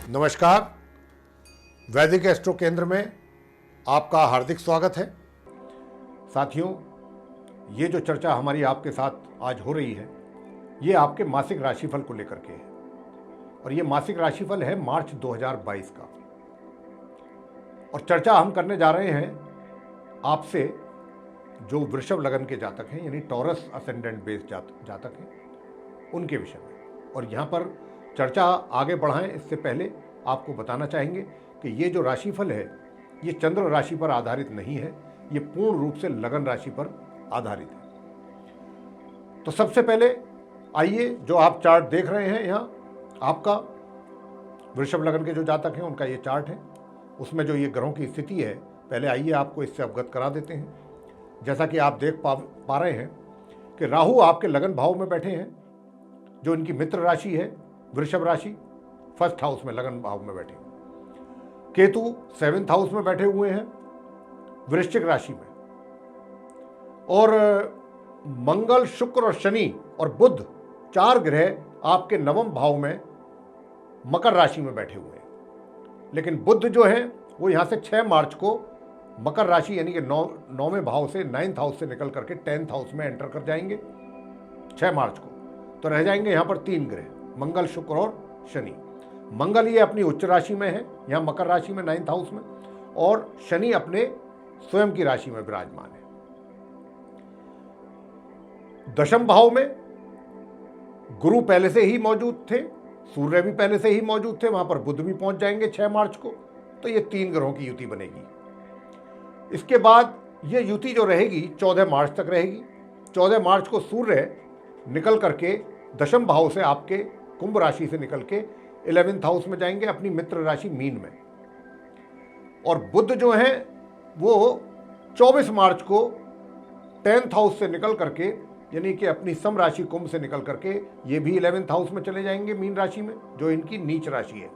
नमस्कार। वैदिक एस्ट्रो केंद्र में आपका हार्दिक स्वागत है। साथियों, ये जो चर्चा हमारी आपके साथ आज हो रही है, ये आपके मासिक राशिफल को लेकर के है और ये मासिक राशिफल है मार्च 2022 का। और चर्चा हम करने जा रहे हैं आपसे जो वृषभ लगन के जातक हैं, यानी टॉरस असेंडेंट बेस्ड जातक हैं, उनके विषय में। और यहाँ पर चर्चा आगे बढ़ाएं इससे पहले आपको बताना चाहेंगे कि ये जो राशिफल है ये चंद्र राशि पर आधारित नहीं है, ये पूर्ण रूप से लगन राशि पर आधारित है। तो सबसे पहले आइए, जो आप चार्ट देख रहे हैं यहाँ, आपका वृषभ लगन के जो जातक हैं उनका ये चार्ट है। उसमें जो ये ग्रहों की स्थिति है, पहले आइए आपको इससे अवगत करा देते हैं। जैसा कि आप देख पा रहे हैं कि राहु आपके लगन भाव में बैठे हैं, जो इनकी मित्र राशि है वृषभ राशि, फर्स्ट हाउस में लगन भाव में बैठे। केतु 7th हाउस में बैठे हुए हैं वृश्चिक राशि में। और मंगल, शुक्र और शनि और बुध, 4 ग्रह आपके नवम भाव में मकर राशि में बैठे हुए हैं। लेकिन बुध जो है वो यहाँ से 6 मार्च को मकर राशि यानी कि 9वें भाव से 9th हाउस से निकल करके 10th हाउस में एंटर कर जाएंगे 6 मार्च को। तो रह जाएंगे यहाँ पर 3 ग्रह, मंगल, शुक्र और शनि। मंगल ये अपनी उच्च राशि में है, यहाँ मकर राशि में 9th हाउस में, और शनि अपने स्वयं की राशि में विराजमान है। दशम भाव में गुरु पहले से ही मौजूद थे, सूर्य भी पहले से ही मौजूद थे, वहां पर बुध भी पहुंच जाएंगे 6 मार्च को। तो ये 3 ग्रहों की युति बनेगी। इसके बाद ये युति जो रहेगी 14 मार्च तक रहेगी। 14 मार्च को सूर्य निकल करके दशम भाव से आपके कुंभ राशि से निकल के 11th हाउस में जाएंगे, अपनी मित्र राशि मीन में। और बुध जो है वो 24 मार्च को 10th हाउस से निकल करके, यानी कि अपनी सम राशि कुंभ से निकल करके ये भी 11th हाउस में चले जाएंगे, मीन राशि में, जो इनकी नीच राशि है।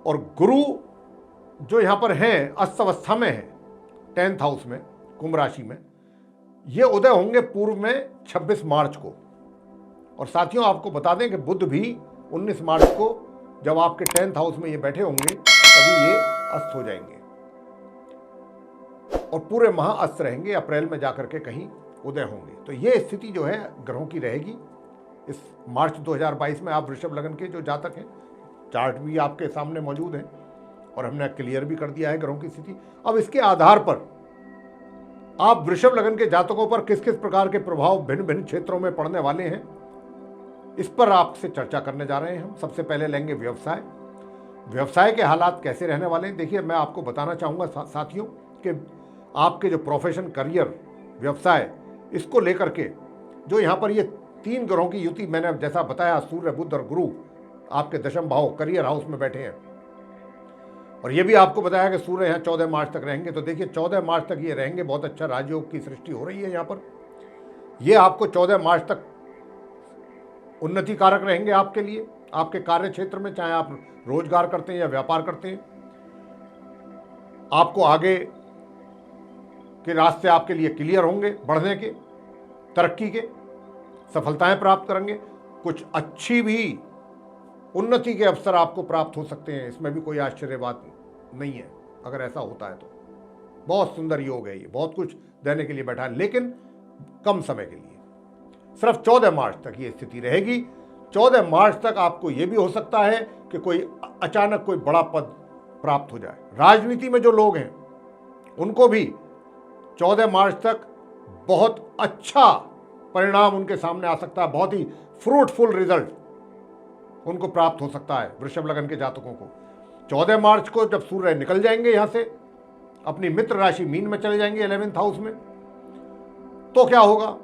और गुरु जो यहां पर हैं अस्त अवस्था में है 10th हाउस में कुंभ राशि में, ये उदय होंगे पूर्व में 26 मार्च को। और साथियों, आपको बता दें कि बुध भी 19 मार्च को जब आपके 10th हाउस में ये बैठे होंगे तभी ये अस्त हो जाएंगे और पूरे माह अस्त रहेंगे, अप्रैल में जाकर के कहीं उदय होंगे। तो ये स्थिति जो है ग्रहों की रहेगी इस मार्च 2022 में। आप वृषभ लगन के जो जातक हैं, चार्ट भी आपके सामने मौजूद है और हमने क्लियर भी कर दिया है ग्रहों की स्थिति। अब इसके आधार पर आप वृषभ लगन के जातकों पर किस किस प्रकार के प्रभाव भिन्न भिन्न क्षेत्रों में पड़ने वाले हैं, इस पर आपसे चर्चा करने जा रहे हैं हम। सबसे पहले लेंगे व्यवसाय के हालात कैसे रहने वाले हैं। देखिए, मैं आपको बताना चाहूँगा साथियों कि आपके जो प्रोफेशन, करियर, व्यवसाय, इसको लेकर के जो यहाँ पर ये 3 ग्रहों की युति मैंने जैसा बताया, सूर्य, बुध और गुरु आपके दशम भाव करियर हाउस में बैठे हैं। और ये भी आपको बताया कि सूर्य यहाँ 14 मार्च तक रहेंगे। तो देखिए 14 मार्च तक ये रहेंगे, बहुत अच्छा राजयोग की सृष्टि हो रही है यहाँ पर। ये आपको 14 मार्च तक उन्नति कारक रहेंगे आपके लिए, आपके कार्य क्षेत्र में, चाहे आप रोजगार करते हैं या व्यापार करते हैं। आपको आगे के रास्ते आपके लिए क्लियर होंगे, बढ़ने के, तरक्की के, सफलताएं प्राप्त करेंगे। कुछ अच्छी भी उन्नति के अवसर आपको प्राप्त हो सकते हैं, इसमें भी कोई आश्चर्य बात नहीं है। अगर ऐसा होता है तो बहुत सुंदर योग है, ये बहुत कुछ देने के लिए बैठा है, लेकिन कम समय के लिए, सिर्फ 14 मार्च तक ये स्थिति रहेगी। 14 मार्च तक आपको ये भी हो सकता है कि कोई अचानक कोई बड़ा पद प्राप्त हो जाए। राजनीति में जो लोग हैं उनको भी 14 मार्च तक बहुत अच्छा परिणाम उनके सामने आ सकता है, बहुत ही फ्रूटफुल रिजल्ट उनको प्राप्त हो सकता है वृषभ लगन के जातकों को। 14 मार्च को जब सूर्य निकल जाएंगे यहां से, अपनी मित्र राशि मीन में चले जाएंगे 11th हाउस में, तो क्या होगा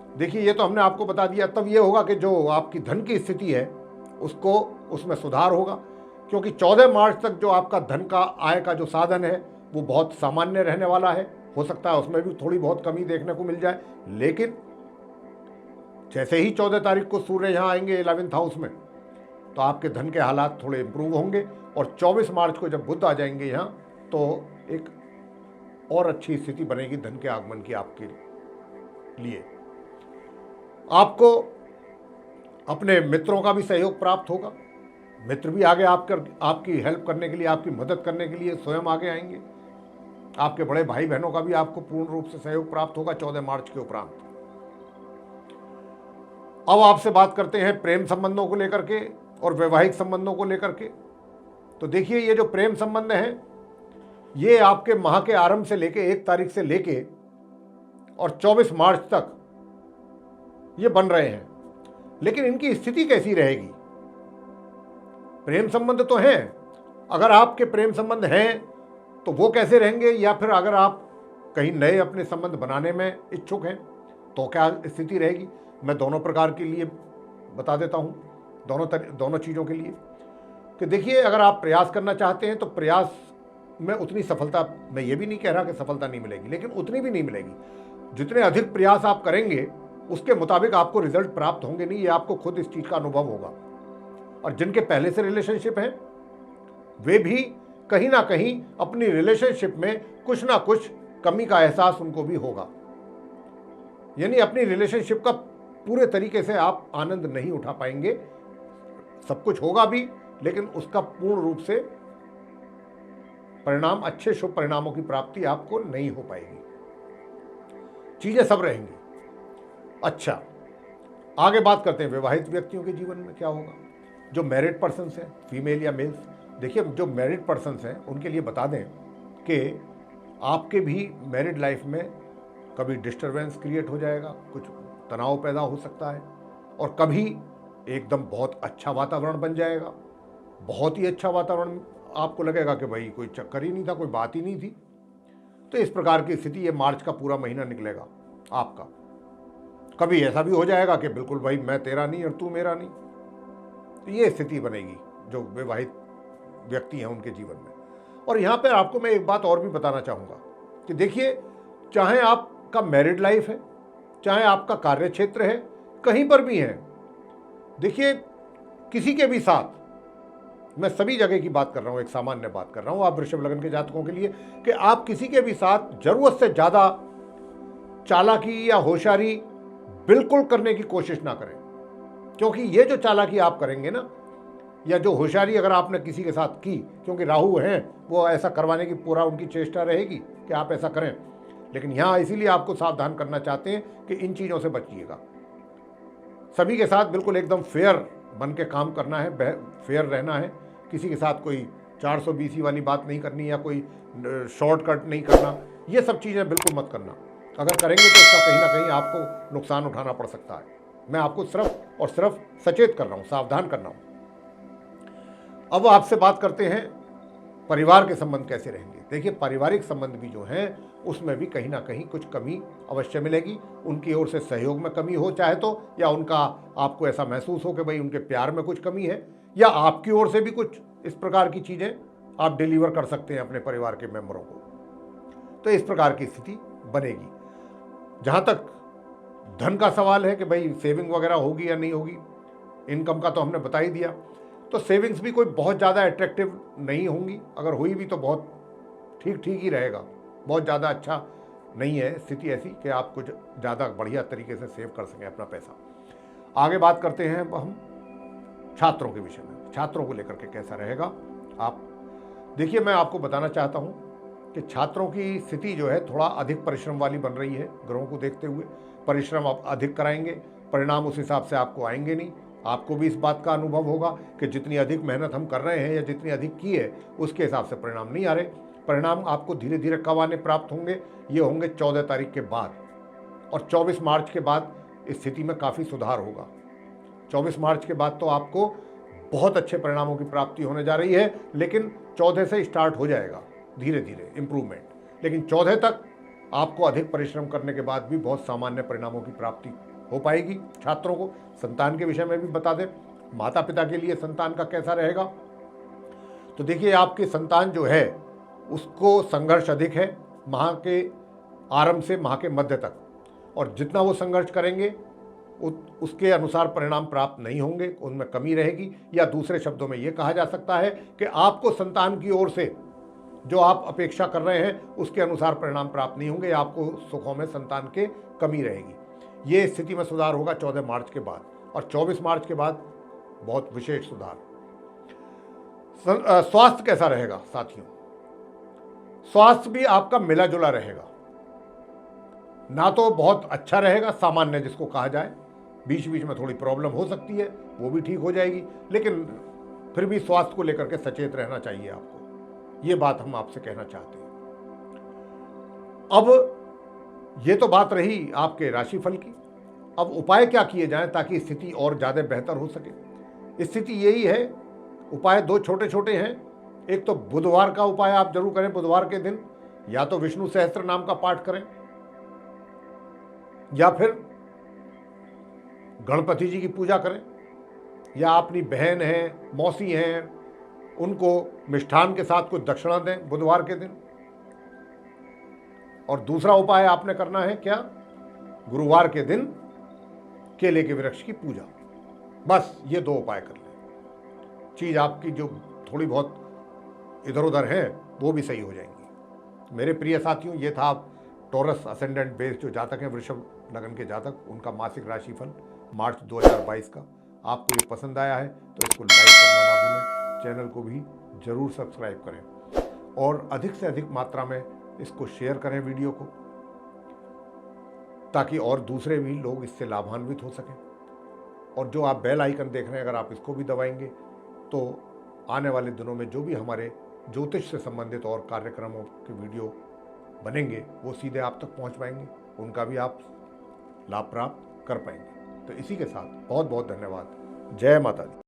देखिए, ये तो हमने आपको बता दिया। तब ये होगा कि जो आपकी धन की स्थिति है उसको, उसमें सुधार होगा, क्योंकि 14 मार्च तक जो आपका धन का, आय का जो साधन है वो बहुत सामान्य रहने वाला है। हो सकता है उसमें भी थोड़ी बहुत कमी देखने को मिल जाए, लेकिन जैसे ही 14 तारीख को सूर्य यहाँ आएंगे 11th हाउस में, तो आपके धन के हालात थोड़े इंप्रूव होंगे। और 24 मार्च को जब बुध आ जाएंगे यहाँ, तो एक और अच्छी स्थिति बनेगी धन के आगमन की आपके लिए। आपको अपने मित्रों का भी सहयोग प्राप्त होगा। मित्र भी आगे आपकी हेल्प करने के लिए, आपकी मदद करने के लिए स्वयं आगे आएंगे। आपके बड़े भाई बहनों का भी आपको पूर्ण रूप से सहयोग प्राप्त होगा 14 मार्च के उपरांत। अब आपसे बात करते हैं प्रेम संबंधों को लेकर के और वैवाहिक संबंधों को लेकर के। तो देखिए, ये जो प्रेम संबंध हैं, ये आपके माह के आरंभ से लेके 1 तारीख से लेके और 24 मार्च तक ये बन रहे हैं। लेकिन इनकी स्थिति कैसी रहेगी? प्रेम संबंध तो हैं, अगर आपके प्रेम संबंध हैं तो वो कैसे रहेंगे, या फिर अगर आप कहीं नए अपने संबंध बनाने में इच्छुक हैं तो क्या स्थिति रहेगी? मैं दोनों प्रकार के लिए बता देता हूं, दोनों चीज़ों के लिए। कि देखिए, अगर आप प्रयास करना चाहते हैं तो प्रयास में उतनी सफलता, मैं ये भी नहीं कह रहा कि सफलता नहीं मिलेगी, लेकिन उतनी भी नहीं मिलेगी। जितने अधिक प्रयास आप करेंगे उसके मुताबिक आपको रिजल्ट प्राप्त होंगे नहीं, ये आपको खुद इस चीज़ का अनुभव होगा। और जिनके पहले से रिलेशनशिप हैं वे भी कहीं ना कहीं अपनी रिलेशनशिप में कुछ ना कुछ कमी का एहसास उनको भी होगा। यानी अपनी रिलेशनशिप का पूरे तरीके से आप आनंद नहीं उठा पाएंगे। सब कुछ होगा भी, लेकिन उसका पूर्ण रूप से परिणाम, अच्छे शुभ परिणामों की प्राप्ति आपको नहीं हो पाएगी। चीजें सब रहेंगी। अच्छा, आगे बात करते हैं विवाहित व्यक्तियों के जीवन में क्या होगा। जो मैरिड पर्सन्स हैं, फीमेल या मेल्स, देखिए जो मैरिड पर्सन्स हैं उनके लिए बता दें कि आपके भी मैरिड लाइफ में कभी डिस्टरबेंस क्रिएट हो जाएगा, कुछ तनाव पैदा हो सकता है, और कभी एकदम बहुत अच्छा वातावरण बन जाएगा, बहुत ही अच्छा वातावरण, आपको लगेगा कि भाई कोई चक्कर ही नहीं था, कोई बात ही नहीं थी। तो इस प्रकार की स्थिति ये मार्च का पूरा महीना निकलेगा आपका। कभी ऐसा भी हो जाएगा कि बिल्कुल भाई मैं तेरा नहीं और तू मेरा नहीं। तो ये स्थिति बनेगी जो विवाहित व्यक्ति हैं उनके जीवन में। और यहाँ पर आपको मैं एक बात और भी बताना चाहूँगा कि देखिए, चाहे आपका मैरिड लाइफ है, चाहे आपका कार्य क्षेत्र है, कहीं पर भी है, देखिए किसी के भी साथ, मैं सभी जगह की बात कर रहा हूँ, एक सामान्य बात कर रहा हूँ आप वृषभ लग्न के जातकों के लिए, कि आप किसी के भी साथ जरूरत से ज़्यादा चालाकी या होशियारी बिल्कुल करने की कोशिश ना करें। क्योंकि ये जो चालाकी आप करेंगे ना, या जो होशियारी अगर आपने किसी के साथ की, क्योंकि राहु हैं, वो ऐसा करवाने की पूरा उनकी चेष्टा रहेगी कि आप ऐसा करें। लेकिन यहाँ इसीलिए आपको सावधान करना चाहते हैं कि इन चीज़ों से बचिएगा। सभी के साथ बिल्कुल एकदम फेयर बन के काम करना है, फेयर रहना है। किसी के साथ कोई 420 वाली बात नहीं करनी, या कोई शॉर्टकट नहीं करना, ये सब चीज़ें बिल्कुल मत करना। अगर करेंगे तो इसका कहीं ना कहीं आपको नुकसान उठाना पड़ सकता है। मैं आपको सिर्फ और सिर्फ सचेत कर रहा हूँ, सावधान कर रहा हूँ। अब आपसे बात करते हैं परिवार के संबंध कैसे रहेंगे। देखिए, पारिवारिक संबंध भी जो हैं उसमें भी कहीं ना कहीं कुछ कमी अवश्य मिलेगी। उनकी ओर से सहयोग में कमी हो चाहे तो, या उनका आपको ऐसा महसूस हो कि भाई उनके प्यार में कुछ कमी है, या आपकी ओर से भी कुछ इस प्रकार की चीज़ें आप डिलीवर कर सकते हैं अपने परिवार के मेंबरों को। तो इस प्रकार की स्थिति बनेगी। जहाँ तक धन का सवाल है कि भाई सेविंग वगैरह होगी या नहीं होगी, इनकम का तो हमने बता ही दिया। तो सेविंग्स भी कोई बहुत ज़्यादा अट्रैक्टिव नहीं होंगी, अगर हुई भी तो बहुत ठीक ही रहेगा, बहुत ज़्यादा अच्छा नहीं है स्थिति ऐसी कि आप कुछ ज़्यादा बढ़िया तरीके से सेव कर सकें अपना पैसा। आगे बात करते हैं हम छात्रों के विषय में। छात्रों को लेकर के कैसा रहेगा आप देखिए, मैं आपको बताना चाहता हूँ कि छात्रों की स्थिति जो है थोड़ा अधिक परिश्रम वाली बन रही है। ग्रहों को देखते हुए परिश्रम आप अधिक कराएंगे, परिणाम उस हिसाब से आपको आएंगे नहीं। आपको भी इस बात का अनुभव होगा कि जितनी अधिक मेहनत हम कर रहे हैं या जितनी अधिक की है उसके हिसाब से परिणाम नहीं आ रहे। परिणाम आपको धीरे धीरे कब आने प्राप्त होंगे, ये होंगे 14 तारीख के बाद, और 24 मार्च के बाद इस स्थिति में काफ़ी सुधार होगा। 24 मार्च के बाद तो आपको बहुत अच्छे परिणामों की प्राप्ति होने जा रही है, लेकिन 14 से स्टार्ट हो जाएगा धीरे धीरे इम्प्रूवमेंट। लेकिन 14 तक आपको अधिक परिश्रम करने के बाद भी बहुत सामान्य परिणामों की प्राप्ति हो पाएगी। छात्रों को संतान के विषय में भी बता दें, माता पिता के लिए संतान का कैसा रहेगा। तो देखिए, आपकी संतान जो है उसको संघर्ष अधिक है माह के आरंभ से माह के मध्य तक, और जितना वो संघर्ष करेंगे उसके अनुसार परिणाम प्राप्त नहीं होंगे, उनमें कमी रहेगी। या दूसरे शब्दों में ये कहा जा सकता है कि आपको संतान की ओर से जो आप अपेक्षा कर रहे हैं उसके अनुसार परिणाम प्राप्त नहीं होंगे, आपको सुखों में संतान के कमी रहेगी। ये स्थिति में सुधार होगा 14 मार्च के बाद। और 24 मार्च के बाद बहुत विशेष सुधार। स्वास्थ्य कैसा रहेगा साथियों? स्वास्थ्य भी आपका मिला जुला रहेगा, ना तो बहुत अच्छा रहेगा, सामान्य जिसको कहा जाए, बीच बीच में थोड़ी प्रॉब्लम हो सकती है, वो भी ठीक हो जाएगी, लेकिन फिर भी स्वास्थ्य को लेकर के सचेत रहना चाहिए आपको। ये बात हम आपसे कहना चाहते हैं। अब ये तो बात रही आपके राशिफल की। अब उपाय क्या किए जाएं ताकि स्थिति और ज़्यादा बेहतर हो सके? स्थिति यही है, उपाय दो छोटे छोटे हैं। एक तो बुधवार का उपाय आप जरूर करें। बुधवार के दिन या तो विष्णु सहस्त्र नाम का पाठ करें, या फिर गणपति जी की पूजा करें, या अपनी बहन है, मौसी हैं, उनको मिष्ठान के साथ कुछ दक्षिणा दें बुधवार के दिन। और दूसरा उपाय आपने करना है क्या? गुरुवार के दिन केले के वृक्ष की पूजा। बस ये दो उपाय कर लें, चीज़ आपकी जो थोड़ी बहुत इधर उधर है वो भी सही हो जाएंगी। मेरे प्रिय साथियों, ये था टॉरस असेंडेंट बेस जो जातक हैं, वृषभ लगन के जातक, उनका मासिक राशिफल मार्च 2022 का। आपको ये पसंद आया है तो इसको लाइक करना ना भूलें, चैनल को भी जरूर सब्सक्राइब करें और अधिक से अधिक मात्रा में इसको शेयर करें वीडियो को, ताकि और दूसरे भी लोग इससे लाभान्वित हो सकें। और जो आप बेल आइकन देख रहे हैं, अगर आप इसको भी दबाएंगे तो आने वाले दिनों में जो भी हमारे ज्योतिष से संबंधित और कार्यक्रमों के वीडियो बनेंगे वो सीधे आप तक पहुंच पाएंगे, उनका भी आप लाभ प्राप्त कर पाएंगे। तो इसी के साथ बहुत बहुत धन्यवाद। जय माता दी।